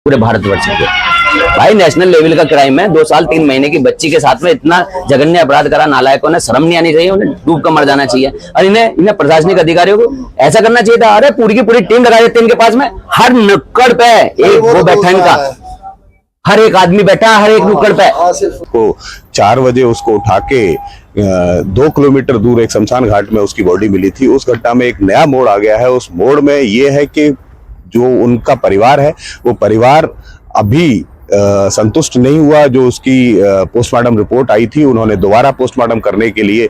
पूरे भारतवर्ष के। भाई नेशनल लेवल का क्राइम है, 2 साल 3 महीने की बच्ची के साथ में इतना जघन्य अपराध करा। नालायकों ने शर्म नहीं आनी चाहिए, उन्हें डूब कर मर जाना चाहिए। और इन्हें प्रशासनिक अधिकारियों को ऐसा करना चाहिए था। अरे पूरी की पूरी टीम लगा देते इनके पास में, हर नुक्कड़ पे एक वो बैठा इनका, हर एक आदमी बैठा हर एक नुक्कड़ पे। को 4 बजे उसको उठा के 2 किलोमीटर दूर एक शमशान घाट में उसकी बॉडी मिली थी। उस घटना में एक नया मोड़ आ गया है। उस मोड़ में ये है कि जो उनका परिवार है वो परिवार अभी संतुष्ट नहीं हुआ। जो उसकी पोस्टमार्टम रिपोर्ट आई थी, उन्होंने दोबारा पोस्टमार्टम करने के लिए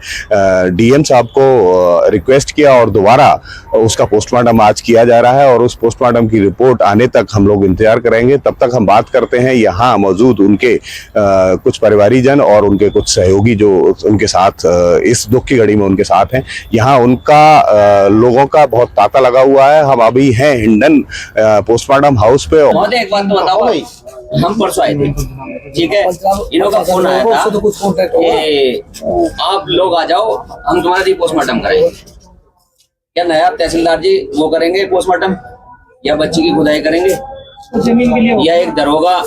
डीएम साहब को रिक्वेस्ट किया और दोबारा उसका पोस्टमार्टम आज किया जा रहा है। और उस पोस्टमार्टम की रिपोर्ट आने तक हम लोग इंतजार करेंगे। तब तक हम बात करते हैं यहाँ मौजूद उनके कुछ परिवारीजन और उनके कुछ सहयोगी जो उनके साथ इस दुख की घड़ी में उनके साथ हैं। यहाँ उनका लोगों का बहुत तांता लगा हुआ है। हम अभी हैं हिंडन पोस्टमार्टम हाउस पे। एक बात तो बताओ, हम परसों आए थे, ठीक है, इन्हों का फोन आया था कि आप लोग आ जाओ, हम तुम्हारा भी पोस्टमार्टम करेंगे। क्या नायब तहसीलदार जी वो करेंगे पोस्टमार्टम, या बच्ची की खुदाई करेंगे, या एक दरोगा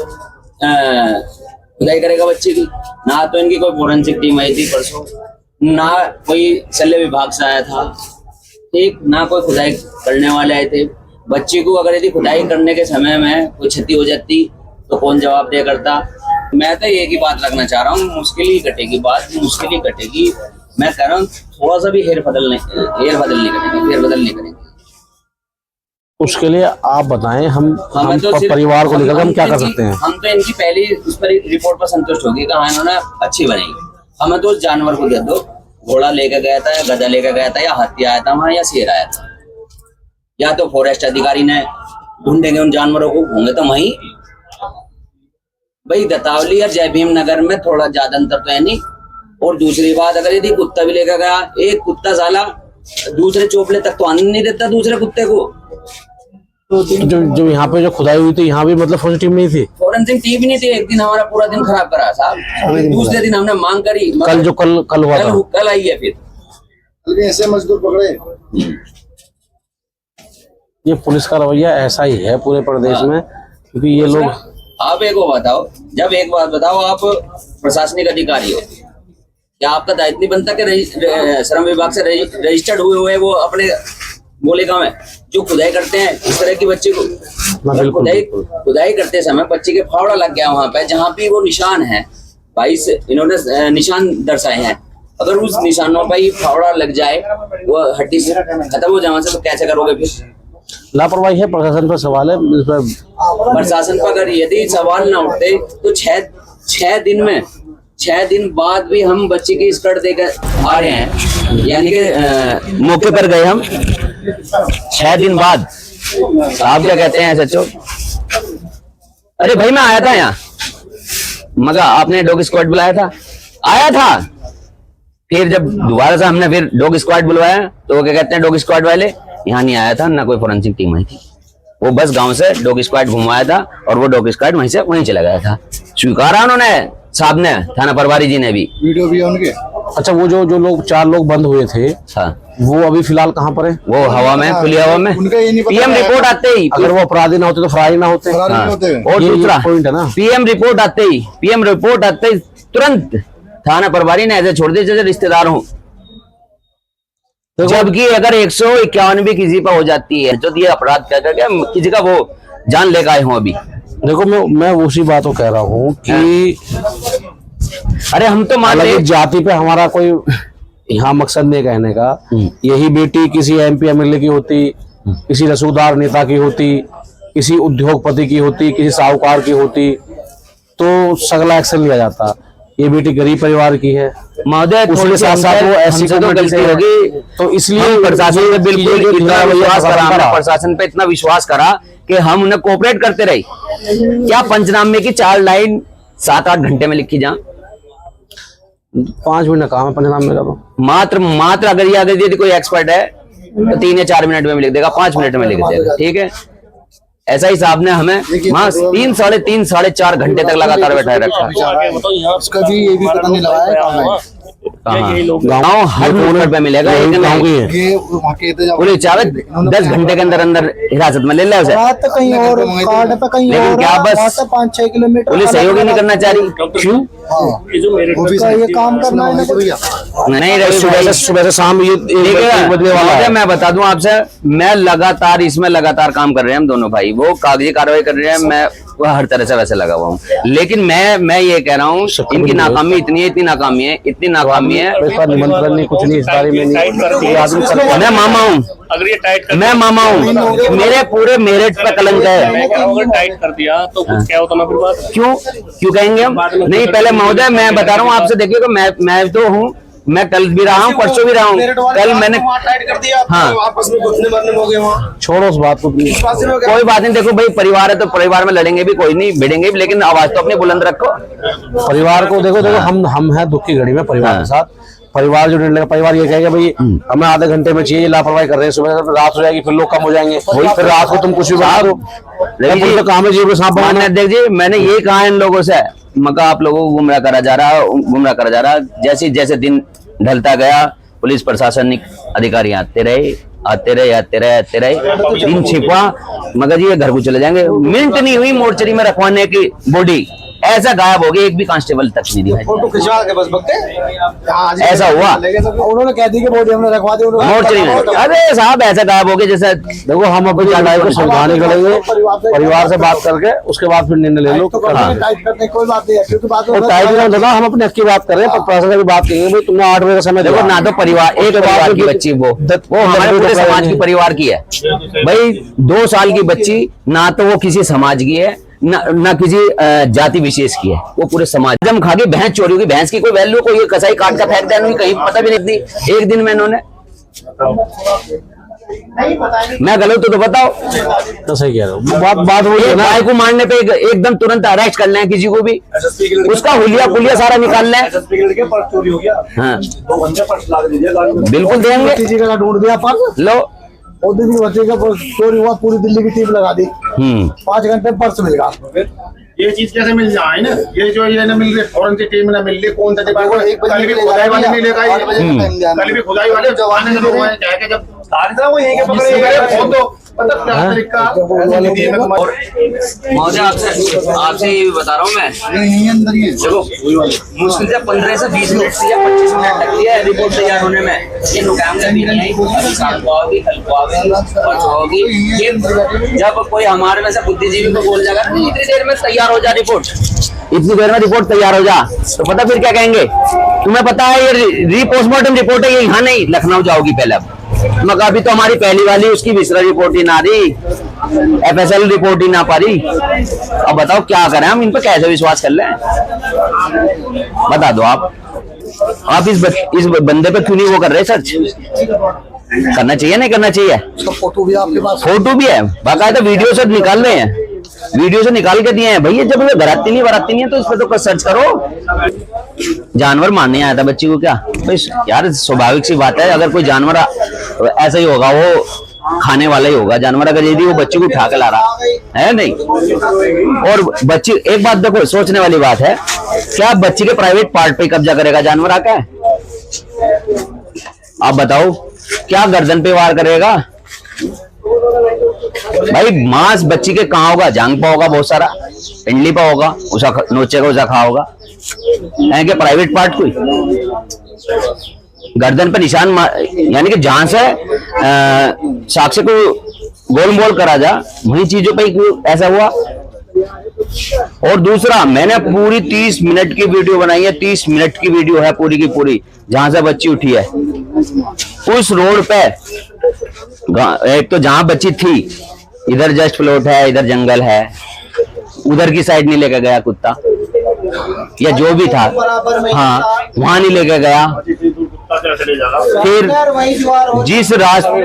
खुदाई करेगा बच्ची की? ना तो इनकी कोई फोरेंसिक टीम आई थी परसों, ना कोई शल्य विभाग से आया था, ठीक, ना कोई खुदाई करने वाले आए थे। बच्ची को अगर यदि खुदाई करने के समय में कोई क्षति हो जाती तो कौन जवाब दे करता? मैं तो एक ही बात रखना चाह रहा हूँ, मुश्किल ही कटेगी बात, मुश्किल ही कटेगी। मैं कह रहा हूँ थोड़ा सा भी फेरबदल नहीं करेंगे। उसके लिए आप बताएं, हम तो परिवार को लेकर हम क्या कर सकते हैं? हम तो इनकी पहली उस पर रिपोर्ट पर संतुष्ट होगी, कहा इन्होंने अच्छी बनाई। हमें तो उस जानवर को दे दो, घोड़ा लेकर गया था या गधा लेकर गया था या हाथी आया था वहां या शेर आया था, या तो फॉरेस्ट अधिकारी ने ढूंढेंगे उन जानवरों को, होंगे तो वहीं। भाई दतावली और जय भीम नगर में थोड़ा ज्यादा अंतर तो है नहीं। और दूसरी बात, अगर यदि कुत्ता भी लेकर गया, एक कुत्ता साला दूसरे चोपड़े तक तो आने नहीं देता दूसरे कुत्ते को। तो जो यहाँ पे जो खुदाई हुई थी, यहाँ भी मतलब फोरेंसिक टीम नहीं थी, फोरेंसिक टीम नहीं थी। एक दिन हमारा पूरा दिन खराब करा साहब, दूसरे दिन हमने मांग करी, कल हुआ था, कल आई है फिर ऐसे मजदूर पकड़े। ये पुलिस का रवैया ऐसा ही है पूरे प्रदेश में, क्योंकि ये लोग। आप एक बताओ, जब एक बात बताओ, आप प्रशासनिक अधिकारी हो, क्या आपका दायित्व नहीं बनता कि श्रम विभाग से रजिस्टर्ड हुए वो अपने बोले गाँव में जो खुदाई करते हैं इस तरह की बच्ची को खुदाई करते समय बच्चे के फावड़ा लग गया वहां पे, जहाँ भी वो निशान है 22 इन्होंने निशान दर्शाए हैं, अगर उस निशानों पर ही फावड़ा लग जाए, वो हड्डी से खत्म हो जाए तो कैसे करोगे? फिर लापरवाही है, प्रशासन पर सवाल है। प्रशासन पर अगर यदि सवाल ना उठते तो 6 दिन बाद भी हम बच्ची की स्कर्ट देकर आ रहे हैं, यानी कि मौके पर गए हम 6 दिन बाद। आप क्या कहते हैं सचो? अरे भाई मैं आया था यहाँ, मगर आपने डॉग स्क्वाड बुलाया था, आया था। फिर जब दोबारा से हमने फिर डॉग स्क्वाड बुलवाया तो वो क्या कहते हैं, डॉग स्क्वाड वाले यहाँ नहीं आया था, ना कोई फोरेंसिक टीम आई थी, वो बस गांव से डॉग स्क्वाड घुमाया था और वो डॉग स्क्वाड वहीं से वहीं चला गया था। स्वीकारा उन्होंने, साहब ने, थाना प्रभारी जी ने भी। वीडियो भी है उनके। अच्छा, वो जो लोग 4 लोग बंद हुए थे, हाँ, वो अभी फिलहाल कहाँ पर है? वो हवा में, खुली हवा में। पीएम रिपोर्ट आते ही, अगर वो अपराधी ना होते तो फरारी ना होते। और दूसरा पॉइंट है ना, पीएम रिपोर्ट आते ही तुरंत थाना प्रभारी ने ऐसे छोड़ दिया जैसे रिश्तेदार हो। जबकि अगर 151 भी किसी पर हो जाती है तो ये अपराध क्या किसी का वो जान लेकर आए हो। अभी देखो मैं उसी बात को कह रहा हूँ कि अरे हम तो मान रहे जाति पे हमारा कोई यहाँ मकसद नहीं कहने का। यही बेटी किसी MP MLA की होती, किसी रसूखदार नेता की होती, किसी उद्योगपति की होती, किसी साहूकार की होती, तो सगला एक्शन लिया जाता। ये बेटी गरीब परिवार की है महोदय, उसके साथ साथ वो ऐसी तो गलती होगी, तो इसलिए प्रशासन पे बिल्कुल इतना विश्वास करा, प्रशासन पे इतना विश्वास करा कि हम उन्हें कोऑपरेट करते रहे। क्या पंचनामे की 4 लाइन 7-8 घंटे में लिखी जा, 5 मिनट काम है पंचनामे का। मात्र अगर यदि कोई एक्सपर्ट है तो 3 या 4 मिनट में लिख देगा, 5 मिनट में लिख देगा, ठीक है। ऐसा ही साहब ने हमें वहाँ 3, साढ़े 3, साढ़े 4 घंटे तक लगातार बैठाए रखा। इसका भी ये भी पता नहीं लगा है। गाँव हर मोड़ पे मिलेगा, यही लेकिन गाँव की है। ये वहाँ के इंतजाम पुलिस चाहे 10 घंटे के अंदर अंदर हिरासत में ले ले उसे, रात तक कहीं और कार्ड पे कहीं लेकिन और क्या बस वहाँ से 5-6 किलोमीटर पुलिस सहयोग ही नहीं करना चाह रही। क्यों? वो भी ये काम करना है इनको। भैया नहीं रवि भाई, सुबह से शाम ये देखिएगा, बजने वाला महोदय, है। मैं बता दूं आपसे, मैं लगातार इसमें लगातार काम कर रहे हैं हम दोनों भाई, वो कागजी कार्रवाई कर रहे हैं, मैं वो हर तरह से वैसे लगा हुआ हूँ, लेकिन मैं ये कह रहा हूँ इनकी नाकामी इतनी है, इतनी नाकामी है, इतनी नाकामी है। इसका निमंत्रण नहीं, कुछ नहीं, इस बारे में नहीं। ये आदमी मैं मामा हूँ, अगर ये टाइट कर मैं मामा हूँ, मेरे पूरे मेरिट पे कलंक है। मैं कह रहा हूँ, अगर टाइट कर दिया तो कुछ क्या होता ना फिर बात। क्यों क्यों कहेंगे हम? नहीं, पहले महोदय मैं बता रहा हूँ आपसे, देखिएगा, मैं तो हूँ, मैं कल भी रहा हूँ, परसों भी रहा हूँ, कल मैंने टाइट कर दिया, हाँ। आपस में घुटने मरने हो गए वहाँ। छोड़ो उस बात को प्लीज। कोई बात नहीं, देखो भाई, परिवार है तो परिवार में लड़ेंगे भी, कोई नहीं भिड़ेंगे भी, लेकिन आवाज तो अपनी बुलंद रखो। परिवार को देखो हम हैं दुख की घड़ी में परिवार के साथ। परिवार जो निर्णय, परिवार ये कहेगा भाई हमें आधे घंटे में चाहिए, लापरवाही कर रहे हैं, सुबह से रात हो जाएगी, फिर लोग कम हो जाएंगे, फिर रात को तुम कुछ भी बना दो। तो काम है जी सांप बनाना। देख जी, मैंने ये कहा है इन लोगों से, मगर आप लोगों को गुमराह करा जा रहा। जैसे दिन ढलता गया, पुलिस प्रशासनिक अधिकारी आते रहे, दिन छिपा, मगर ये घर को चले जाएंगे। मिनट नहीं हुई मोर्चरी में रखवाने की बॉडी ऐसा गायब हो गई, एक भी कांस्टेबल तक नहीं दिया। फोटो खिंचवा के बस बकते ऐसा हुआ उन्होंने कह दी कि बॉडी हमने रखवा दी, मोर्चरी में। अरे साहब, ऐसा गायब हो गया जैसे, देखो हम अपनी लड़ाई को समझाने लड़ेंगे, परिवार से बात करके उसके बाद फिर निर्णय ले लो। टाइट करने कोई बात नहीं है, क्योंकि बात और टाइम नहीं होता, हम अपने हक की बात कर रहे हैं, पर प्रशासन की बात करेंगे भाई तुमने 8 बजे का समय देखो दिया। ना, तो परिवार एक परिवार की बच्ची, वो हमारे पूरे समाज की परिवार की है भाई। 2 साल की बच्ची, ना तो वो किसी समाज की है, ना किसी जाति विशेष की है, वो पूरे समाज। जम खा के भैंस चोरी होगी, भैंस की कोई वैल्यू, कोई ये कसाई काट का फेंक देना, कहीं पता भी नहीं थी। एक दिन में इन्होंने, मैं गलत तो बताओ। तो सही कह रहे हो, बात वही है ना। गाय को मारने पे एकदम तुरंत अरेस्ट कर लें किसी को भी, उसका हुलिया सारा निकाल लें। चोरी हो गया, हाँ 2 घंटे पर्स ला दीजिए गाड़ी में। बिल्कुल देंगे, किसी का ढूंढ दिया पर्स, लो। और दिन की बच्चे का चोरी हुआ, पूरी दिल्ली की टीम लगा दी, 5 घंटे में पर्स मिल गया। ये चीज कैसे मिल जाए ना, ये जो ये ना मिल रही फौरन से टीम ना मिल रही, कौन सा डिपार्टमेंट, कल भी खुदाई वाले नहीं लेगा, कल भी खुदाई वाले जवान ने लोग हैं, क्या जब वो यहीं के पकड़े फोन दो, मतलब क्या तरीका। महोदय, आपसे ये बता रहा हूँ मैं, यहीं अंदर ही है। देखो मुश्किल से 15 से 20 मिनट से या 25 मिनट लगती है रिपोर्ट तैयार होने में। ये नुकाम करनी नहीं है, अभी शाम को आओगी, कल को आओगी, परसों होगी। ये जब कोई हमारे में से बुद्धिजीवी को बोल जाएगा नहीं, इतनी देर में तैयार हो जा रिपोर्ट, इतनी देर में रिपोर्ट तैयार हो जा, तो पता फिर क्या कहेंगे? तुम्हें पता है ये रीपोस्टमार्टम रिपोर्ट है, ये यहाँ नहीं, लखनऊ जाओगी पहले। मगर अभी तो हमारी पहली वाली, उसकी विसरा रिपोर्ट ही ना दी, FSL रिपोर्ट ही ना पारी। अब बताओ क्या करें हम, इन पर कैसे विश्वास कर लें? बता दो आप इस बंदे पे क्यों नहीं वो कर रहे सर्च? करना चाहिए नहीं करना चाहिए? उसका फोटो भी आपके पास, फोटो भी है, बाकायदा वीडियो से निकाल रहे हैं, वीडियो से निकाल के दिए हैं भैया। जब बराती नहीं है तो इस पर तो सर्च करो। जानवर मारने आया था बच्ची को क्या? तो यार स्वाभाविक सी बात है, अगर कोई जानवर ऐसा ही होगा, वो खाने वाला ही होगा जानवर, अगर यदि वो बच्ची को उठा के ला रहा है नहीं। और बच्ची, एक बात देखो, सोचने वाली बात है, क्या बच्ची के प्राइवेट पार्ट पे कब्जा करेगा जानवर आका? आप बताओ, क्या गर्दन पे वार करेगा भाई? मांस बच्ची के कहाँ होगा? जांग पे होगा, बहुत सारा पिंडली पे होगा, उसा नोचेगा, उसा खा होगा, है कि प्राइवेट पार्ट कोई गर्दन पे निशान, यानी कि जहां से साक्ष्य को गोल मोल करा जा, वही चीजों पे ऐसा हुआ। और दूसरा, मैंने पूरी 30 मिनट की वीडियो बनाई है, 30 मिनट की वीडियो है पूरी की पूरी, जहां से बच्ची उठी है उस रोड पे। एक तो जहां बच्ची थी, इधर जस्ट प्लॉट है, इधर जंगल है, उधर की साइड नहीं लेकर गया कुत्ता, या जो भी था, हाँ वहां नहीं लेकर गया। फिर जिस रास्ते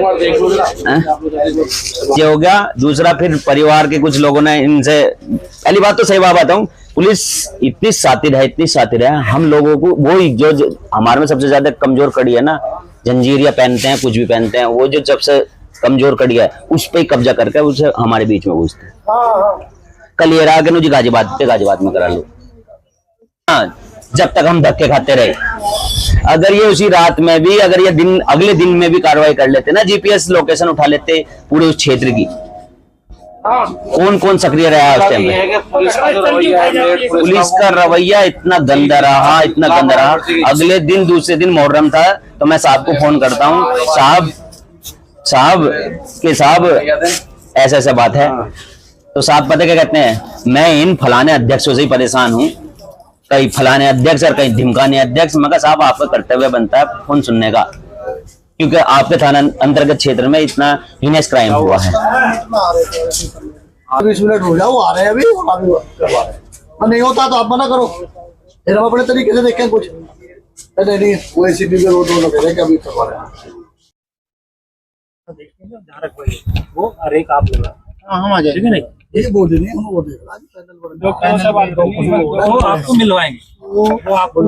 ये हो गया। दूसरा, फिर परिवार के कुछ लोगों ने इनसे, पहली बात तो सही बात बताऊं, पुलिस इतनी सातिर है, हम लोगों को वो जो हमारे में सबसे ज्यादा कमजोर कड़ी है ना, जंजीर या पहनते हैं, कुछ भी पहनते हैं, वो जो सबसे कमजोर कड़ी है, उस पे कब्जा करके उसे हमारे बीच में घुसते हैं। कल ये रहा कि गाजियाबाद में करा लो। हाँ, जब तक हम धक्के खाते रहे। अगर ये उसी रात में भी, अगर ये दिन अगले दिन में भी कार्रवाई कर लेते ना, जीपीएस लोकेशन उठा लेते पूरे उस क्षेत्र की, कौन कौन सक्रिय रहा उस टाइम पे। पुलिस का रवैया इतना गंदा रहा, इतना गंदा रहा। अगले दिन, दूसरे दिन मुहर्रम था, तो मैं साहब को फोन करता हूँ, साहब ऐसा ऐसा बात है। तो साहब पता क्या कहते हैं, मैं इन फलाने अध्यक्षों से ही परेशान हूँ, कहीं फलाने अध्यक्ष और कहीं ढिमकाने अध्यक्ष। मैं कहा साहब आपका कर्तव्य बनता है फोन सुनने का, क्योंकि आपके थाना अंतर्गत क्षेत्र में इतना हीनस क्राइम हुआ है। 20 मिनट हो जाओ, आ रहे हैं अभी, नहीं होता तो आप मना करो, फिर हम अपने तरीके से देखें कुछ। नहीं वो एसीपी के रोड लगे थे अभी करवा रहे हैं। वो अरे आप हम आ जाएंगे नहीं, ये बोल रही है, हम वो देख वो आपको मिलवाएंगे, वो आपको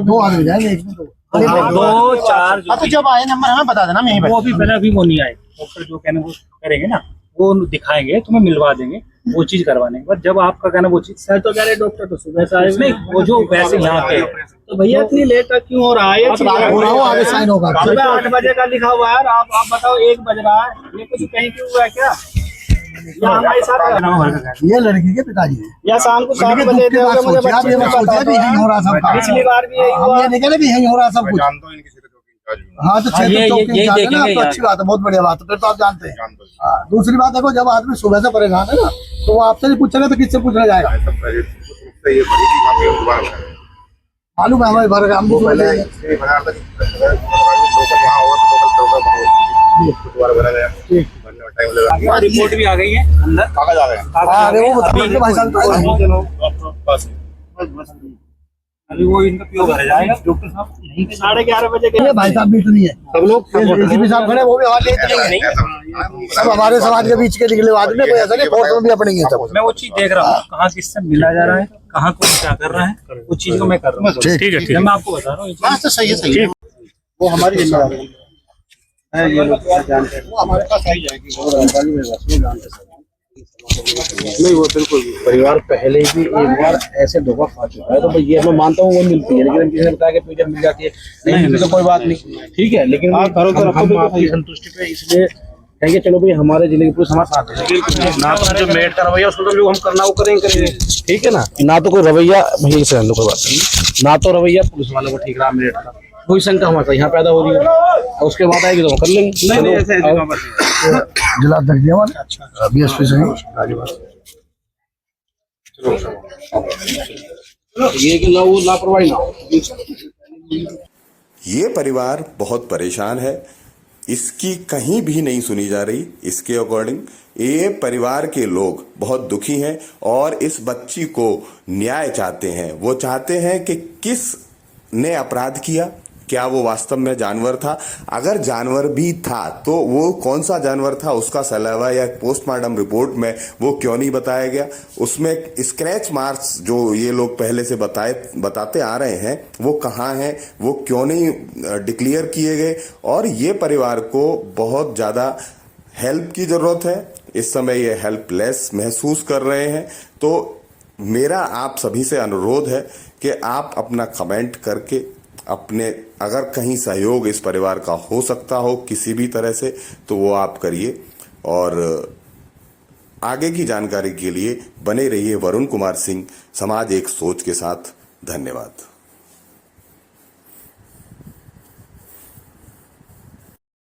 दो आदमी जाएंगे, एक में दो। 2-4 तो जब आए नंबर हमें बता देना, यहीं वो अभी पहले अभी वो नहीं आए, डॉक्टर जो कहना वो करेंगे ना, वो दिखाएंगे, तुम्हें मिलवा देंगे वो चीज करवाने के बाद। जब आपका कहना वो चीज सर तो कह रहे डॉक्टर तो सुबह से आए नहीं, वो जो वैसे यहाँ पे तो भैया इतनी लेट क्यों हो रहा है? आगे साइन होगा, सुबह 8 बजे का लिखा हुआ है, आप बताओ 1 बज रहा है, ये कुछ कहीं क्यों हुआ है क्या? या हमारे साथ ये लड़की के पिताजी है, या शाम को 7 बजे मुझे पिछली बार भी यही हुआ, ये नहीं कहना भी यही हो रहा सब कुछ। हाँ तो ये देखेंगे तो अच्छी बात है, बहुत बढ़िया बात है, फिर तो आप जानते हैं। दूसरी बात देखो, जब आदमी सुबह से परेशान है ना, तो वो आपसे नहीं पूछेगा तो किससे पूछने जाएगा? मालूम है हमारे भर हम रिपोर्ट भी आ गई है अंदर, कागज आ गए, भाई साहब अभी वो इनका पीओ भरा जाएगा। डॉक्टर साहब नहीं 11:30 बजे के भाई साहब भी तो नहीं है, सब लोग एसीपी साहब खड़े, वो भी हमारे नहीं, सब हमारे समाज के बीच के निकले आदमी, कोई ऐसा नहीं, फोटो भी अपनी है सब। मैं वो चीज देख रहा हूँ, कहाँ किससे मिला जा रहा है, कहाँ कौन क्या कर रहा है, उस चीज को मैं कर रहा हूँ। ठीक है, ठीक है, मैं आपको बता रहा हूँ। तो सही है, सही है, वो हमारी जिम्मेदारी है, ये लोग जानते हैं, वो हमारे पास आई जाएगी। नहीं वो बिल्कुल, परिवार पहले भी एक बार ऐसे धोखा खा चुका है, तो भाई ये मैं मानता हूँ वो मिलती है, लेकिन हम किसी ने बताया कि तुझे मिल जाती है, नहीं मिलती तो कोई बात नहीं, ठीक है। लेकिन हम आपकी संतुष्टि पे इसलिए कहेंगे चलो भाई हमारे जिले की पुलिस हमारे साथ है, ना तो जो मेरिट का रवैया उसको तो जो हम करना वो करेंगे, ठीक है ना। ना तो कोई रवैया भैया से हम लोग कोई बात नहीं, ना तो रवैया पुलिस वालों को ठीक रहा मेरिट का, कोई शंका हमारे यहाँ पैदा हो रही है, और उसके बाद आएगी तो हम कर लेंगे। जिला अध्यक्ष अच्छा बीएसपी से ये कि लापरवाही ना हो। ये परिवार बहुत परेशान है, इसकी कहीं भी नहीं सुनी जा रही। इसके अकॉर्डिंग ये परिवार के लोग बहुत दुखी हैं और इस बच्ची को न्याय चाहते हैं। वो चाहते हैं कि किस ने अपराध किया, क्या वो वास्तव में जानवर था, अगर जानवर भी था तो वो कौन सा जानवर था, उसका सलावा या पोस्टमार्टम रिपोर्ट में वो क्यों नहीं बताया गया, उसमें स्क्रैच मार्क्स जो ये लोग पहले से बताते आ रहे हैं वो कहाँ हैं, वो क्यों नहीं डिक्लेयर किए गए। और ये परिवार को बहुत ज़्यादा हेल्प की ज़रूरत है, इस समय ये हेल्पलेस महसूस कर रहे हैं। तो मेरा आप सभी से अनुरोध है कि आप अपना कमेंट करके अपने अगर कहीं सहयोग इस परिवार का हो सकता हो किसी भी तरह से तो वो आप करिए। और आगे की जानकारी के लिए बने रहिए वरुण कुमार सिंह समाज एक सोच के साथ। धन्यवाद।